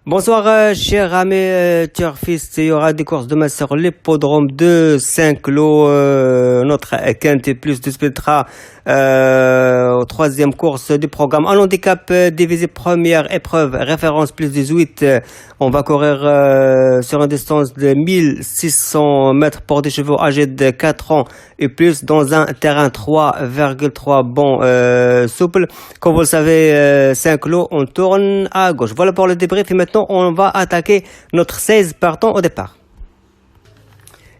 Bonsoir, cher ami turfiste. Il y aura des courses demain sur l'hippodrome de Saint-Cloud. Notre quinte plus disputera aux troisième course du programme. En handicap divisé première épreuve, référence plus 18. On va courir sur une distance de 1600 mètres pour des chevaux âgés de 4 ans et plus dans un terrain 3,3 bon souple. Comme vous le savez, Saint-Cloud, on tourne à gauche. Voilà pour le débrief et maintenant on va attaquer notre 16 partants au départ.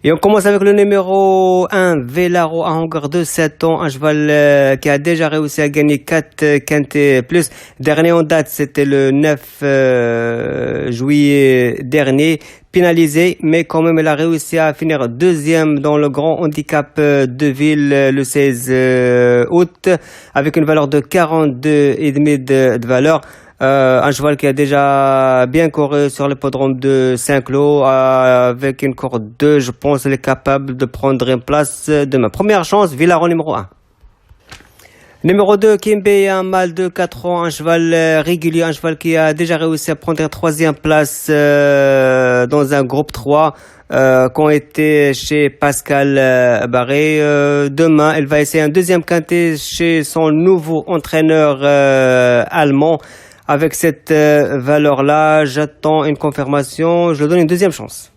Et on commence avec le numéro 1, Velaro à longueur de 7 ans, un cheval qui a déjà réussi à gagner 4 quintés plus. Dernier en date, c'était le 9 juillet dernier, pénalisé, mais quand même elle a réussi à finir deuxième dans le grand handicap de ville le 16 août, avec une valeur de 42,5 de valeur. Un cheval qui a déjà bien couru sur l'hippodrome de Saint-Cloud avec une corde 2, je pense qu'il est capable de prendre une place demain. Première chance, Villarron numéro 1. Numéro 2, Kimbe, un mâle de 4 ans, un cheval régulier, un cheval qui a déjà réussi à prendre une troisième place dans un groupe 3 qu'on était chez Pascal Barré. Demain, elle va essayer un deuxième quintet chez son nouveau entraîneur allemand. Avec cette valeur-là, j'attends une confirmation. Je donne une deuxième chance.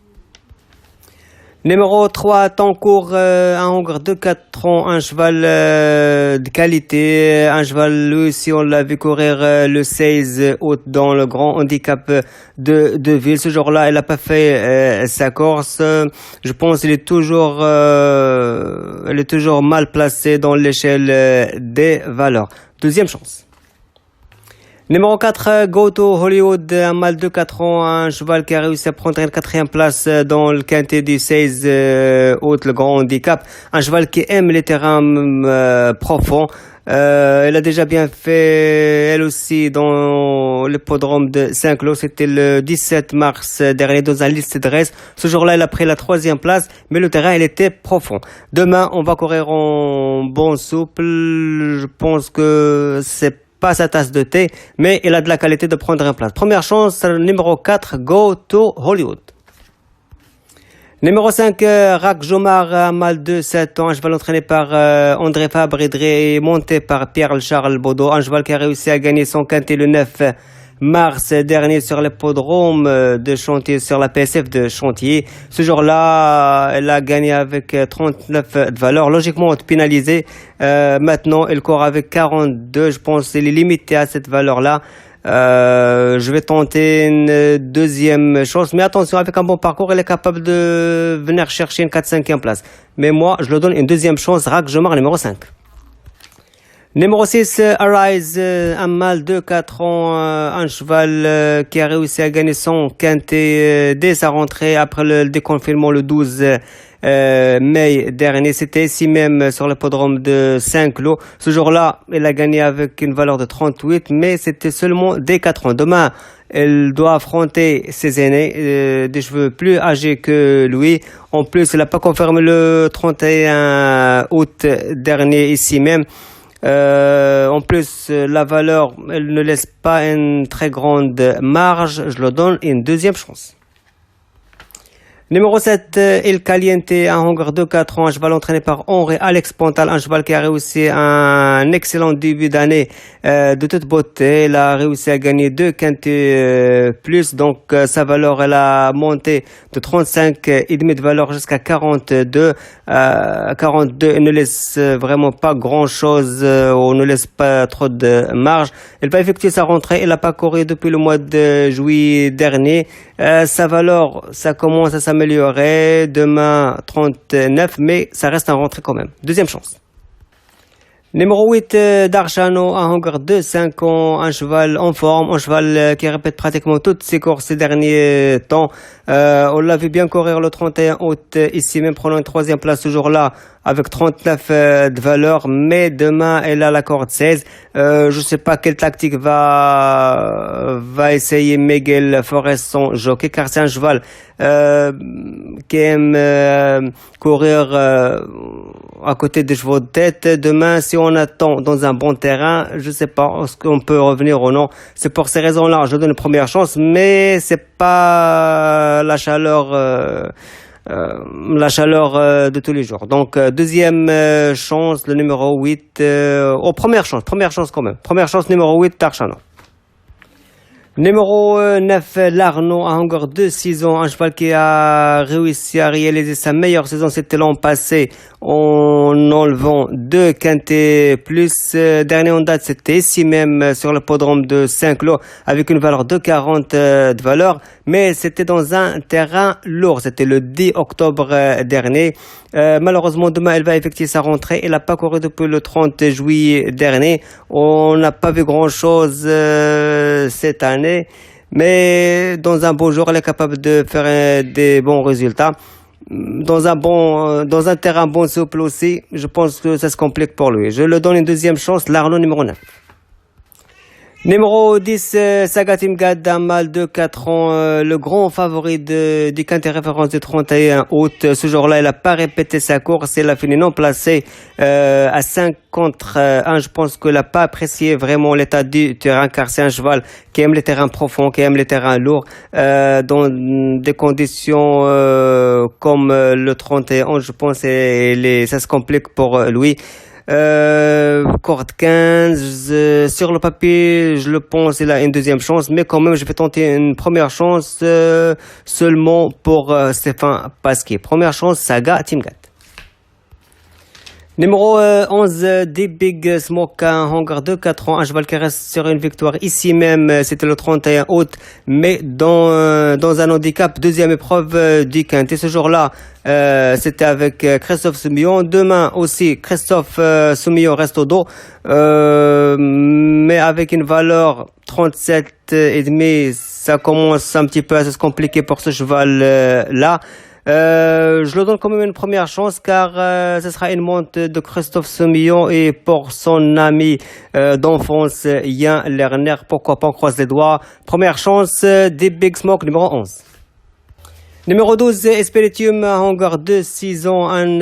Numéro 3, Tancourt, un Hongre de 4 ans, un cheval de qualité. Un cheval, lui aussi, on l'a vu courir le 16 août dans le grand handicap de ville. Ce jour-là, elle n'a pas fait sa course. Je pense qu'elle est toujours mal placée dans l'échelle des valeurs. Deuxième chance. Numéro 4, Go to Hollywood, un mâle de 4 ans, un cheval qui a réussi à prendre une quatrième place dans le quintet du 16 août, le grand handicap. Un cheval qui aime les terrains profonds. Elle a déjà bien fait, elle aussi, dans l'hippodrome de Saint-Cloud. C'était le 17 mars dernier dans un liste de race. Ce jour-là, elle a pris la troisième place, mais le terrain, il était profond. Demain, on va courir en bon souple. Je pense que c'est pas sa tasse de thé, mais il a de la qualité de prendre un place. Première chance, numéro 4, Go to Hollywood. Numéro 5, Rak Jomar, un mâle de 7 ans, un cheval entraîné par André Fabre et monté par Pierre-Charles Baudot, un cheval qui a réussi à gagner son quintet le 9 mars dernier sur l'hippodrome de Chantier, sur la PSF de Chantier. Ce jour-là, elle a gagné avec 39 de valeur, logiquement pénalisée. Maintenant, elle court avec 42. Je pense qu'elle est limitée à cette valeur-là. Je vais tenter une deuxième chance, mais attention, avec un bon parcours, elle est capable de venir chercher une 4-5e place. Mais moi, je le donne une deuxième chance, Rak Jomar, numéro 5. Numéro 6, Arise, un mâle de 4 ans, un cheval qui a réussi à gagner son quintet dès sa rentrée après le déconfinement le 12 mai dernier. C'était ici même sur l'hippodrome de Saint-Cloud. Ce jour-là, elle a gagné avec une valeur de 38, mais c'était seulement dès 4 ans. Demain, elle doit affronter ses aînés, des cheveux plus âgés que lui. En plus, elle n'a pas confirmé le 31 août dernier ici même. En plus, la valeur, elle ne laisse pas une très grande marge. Je le donne une deuxième chance. Numéro 7, Il Caliente, un Hongre de 4 ans, un cheval entraîné par Henri Alex Pontal, un cheval qui a réussi un excellent début d'année de toute beauté. Il a réussi à gagner 2 quintés plus, donc sa valeur, elle a monté de 35,5 de valeur jusqu'à 42. 42, il ne laisse vraiment pas grand-chose, on ne laisse pas trop de marge. Elle va effectuer sa rentrée, elle n'a pas couru depuis le mois de juillet dernier. Sa valeur, ça commence à s'améliorer. Demain, 39, mais ça reste un rentrée quand même. Deuxième chance. Numéro 8, Darchano, un Hongre de 5 ans, un cheval en forme, un cheval qui répète pratiquement toutes ses courses ces derniers temps. On l'a vu bien courir le 31 août, ici même prenant une troisième place ce jour-là avec 39 de valeur, mais demain elle a la corde 16. Je sais pas quelle tactique va essayer Miguel Forest son jockey, car c'est un cheval qui aime courir à côté des chevaux de tête. Demain, si on attend dans un bon terrain, je sais pas est-ce qu'on peut revenir ou non. C'est pour ces raisons-là, je donne une première chance, mais c'est pas la chaleur de tous les jours. Donc deuxième chance, le numéro 8, première chance quand même. Première chance, numéro 8, Tarchana. Numéro 9, l'Arnaud, à longueur de 6 ans, un cheval qui a réussi à réaliser sa meilleure saison, c'était l'an passé, en enlevant 2 quintés plus. Dernier en date, c'était ici même sur le podrome de Saint-Cloud, avec une valeur de 40 de valeur, mais c'était dans un terrain lourd, c'était le 10 octobre dernier. Malheureusement, demain, elle va effectuer sa rentrée. Elle n'a pas couru depuis le 30 juillet dernier. On n'a pas vu grand-chose cette année. Mais dans un beau jour, elle est capable de faire des bons résultats. Dans un terrain bon souple aussi, je pense que ça se complique pour lui. Je le donne une deuxième chance, l'Arnaud numéro 9. Numéro 10, Sagatim Gad, un mâle de 4 ans, le grand favori du quintet référence du 31 août. Ce jour-là, elle n'a pas répété sa course, elle a fini non placée à 5 contre 1. Je pense qu'elle n'a pas apprécié vraiment l'état du terrain, car c'est un cheval qui aime les terrains profonds, qui aime les terrains lourds, dans des conditions comme le 31, je pense, ça se complique pour lui. Corde 15, sur le papier, je le pense, il a une deuxième chance, mais quand même, je vais tenter une première chance seulement pour Stéphane Pasquier. Première chance, Saga Team Gat. Numéro 11, Deep Big Smoke, un hangar de 4 ans, un cheval qui reste sur une victoire ici même, c'était le 31 août, mais dans un handicap, deuxième épreuve du quintet. Ce jour-là, c'était avec Christophe Soumillon. Demain aussi, Christophe Soumillon reste au dos, mais avec une valeur 37,5, ça commence un petit peu à se compliquer pour ce cheval-là. Je le donne quand même une première chance, car ce sera une monte de Christophe Soumillon et pour son ami d'enfance Yann Lerner, pourquoi pas, on croise les doigts. Première chance, Deep Big Smoke numéro 11. Numéro 12, Espiritium, hangar de 6 ans, un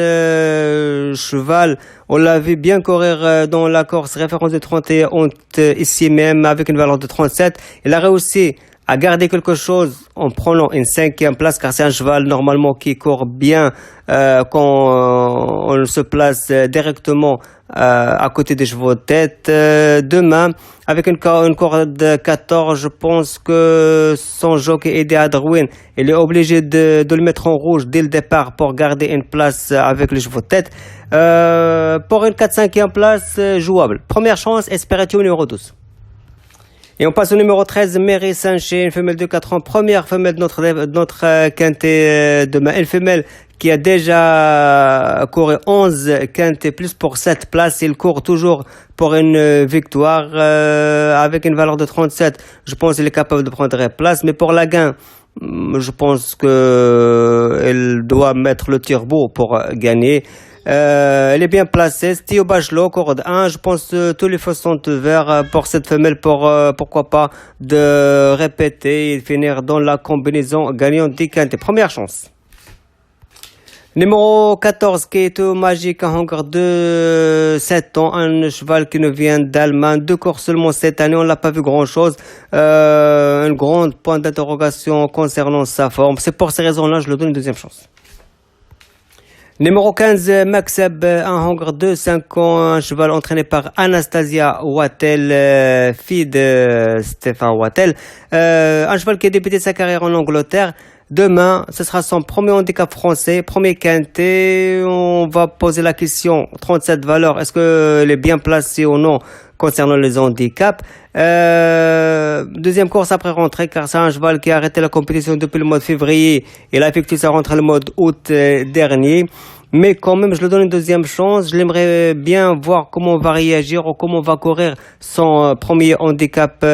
cheval, on l'a vu bien courir dans la course référence de 31 août ici même avec une valeur de 37. Il a réussi à garder quelque chose en prenant une 5e place, car c'est un cheval normalement qui court bien quand on se place directement à côté des chevaux de tête. Demain, avec une corde 14, je pense que son jockey Eddie Adrouin, il est obligé de le mettre en rouge dès le départ pour garder une place avec les chevaux de tête. Pour une 4-5e place, jouable. Première chance, Espératio numéro 12. Et on passe au numéro 13, Mary Sanchez, une femelle de 4 ans, première femelle de notre quintet demain. Une femelle qui a déjà couru 11 quintets plus pour 7 places. Il court toujours pour une victoire avec une valeur de 37. Je pense qu'il est capable de prendre place. Mais pour la gain, je pense qu'elle doit mettre le turbo pour gagner. Elle est bien placée. Stio Bachelot, corde 1. Je pense que tous les feux sont verts pour cette femelle, pourquoi pas de répéter et finir dans la combinaison gagnante du quintet. Première chance. Numéro 14, Keito Magic, un hangar de 7 ans, un cheval qui nous vient d'Allemagne, 2 courses seulement cette année, on l'a pas vu grand chose, un grand point d'interrogation concernant sa forme. C'est pour ces raisons-là, je lui donne une deuxième chance. Numéro 15, Maxeb, un hangar de 5 ans, un cheval entraîné par Anastasia Wattel, fille de Stéphane Wattel, un cheval qui a débuté sa carrière en Angleterre. Demain, ce sera son premier handicap français, premier quintet. On va poser la question, 37 valeurs, est-ce qu'elle est bien placée ou non concernant les handicaps? Deuxième course après rentrée, car c'est un cheval qui a arrêté la compétition depuis le mois de février. Il a effectué sa rentrée le mois d'août dernier. Mais quand même, je lui donne une deuxième chance. Je l'aimerais bien voir comment on va réagir ou comment on va courir son premier handicap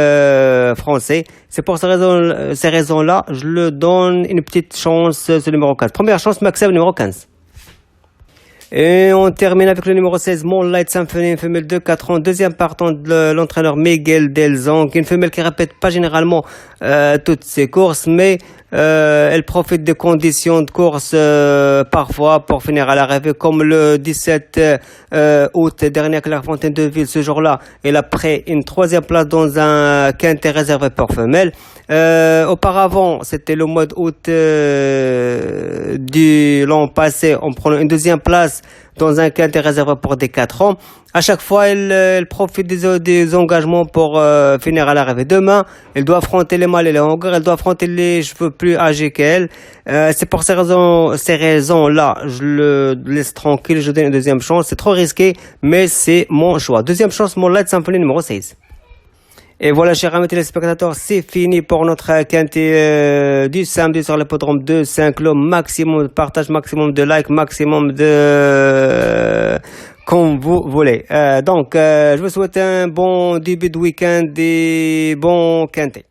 français. C'est pour ces raisons-là, je lui donne une petite chance, ce numéro 15. Première chance, Maxime, numéro 15. Et on termine avec le numéro 16, Moonlight Symphony, une femelle de 4 ans, deuxième partant de l'entraîneur Miguel Delzong, une femelle qui répète pas généralement toutes ses courses, mais elle profite des conditions de course parfois pour finir à l'arrivée, comme le 17 août dernier à Clairefontaine de Ville. Ce jour-là, elle a pris une troisième place dans un quintet réservé pour femelles. Auparavant, c'était le mois d'août du l'an passé, on prend une deuxième place dans un quintet réservé pour des 4 ans. À chaque fois, elle profite des engagements pour finir à l'arrivée. Demain, elle doit affronter les mâles et les hongres, elle doit affronter les cheveux plus âgés qu'elle. C'est pour ces raisons-là, je le laisse tranquille, je donne une deuxième chance. C'est trop risqué, mais c'est mon choix. Deuxième chance, Moonlight Symphony numéro 16. Et voilà, chers amis téléspectateurs, c'est fini pour notre quintet du samedi sur l'hippodrome de Saint-Cloud. Maximum de partage, maximum de likes, maximum de comme vous voulez. Donc, je vous souhaite un bon début de week-end et bon quintet.